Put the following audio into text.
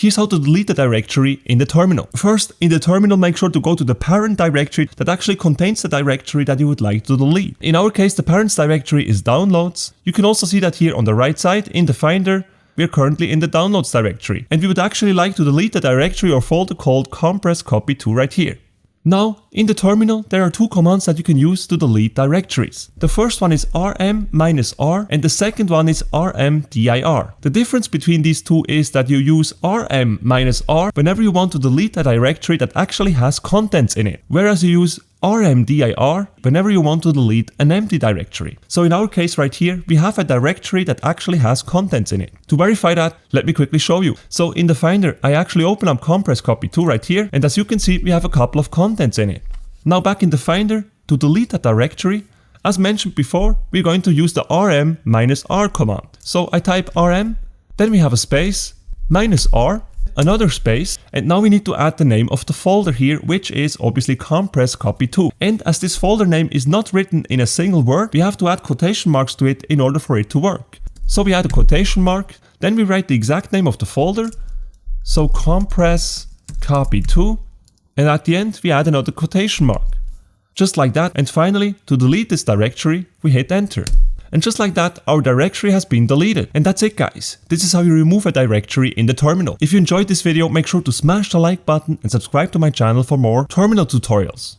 Here's how to delete the directory in the terminal. First, in the terminal, make sure to go to the parent directory that actually contains the directory that you would like to delete. In our case, the parent's directory is downloads. You can also see that here on the right side in the Finder. We are currently in the downloads directory, and we would actually like to delete the directory or folder called compress_copy_to right here. Now, in the terminal, there are two commands that you can use to delete directories. The first one is rm-r and the second one is rmdir. The difference between these two is that you use rm-r whenever you want to delete a directory that actually has contents in it, whereas you use rmdir whenever you want to delete an empty directory. So in our case right here, we have a directory that actually has contents in it. To verify that, let me quickly show you. So in the Finder, I actually open up compress_copy_to right here, and as you can see, we have a couple of contents in it. Now back in the Finder, to delete that directory, as mentioned before, we're going to use the rm-r command. So I type rm, then we have a space, -r, another space, and now we need to add the name of the folder here, which is obviously compress_copy_to. And as this folder name is not written in a single word, we have to add quotation marks to it in order for it to work. So we add a quotation mark, then we write the exact name of the folder, so compress_copy_to, and at the end we add another quotation mark. Just like that, and finally, to delete this directory, we hit enter. And just like that, our directory has been deleted. And that's it, guys. This is how you remove a directory in the terminal. If you enjoyed this video, make sure to smash the like button and subscribe to my channel for more terminal tutorials.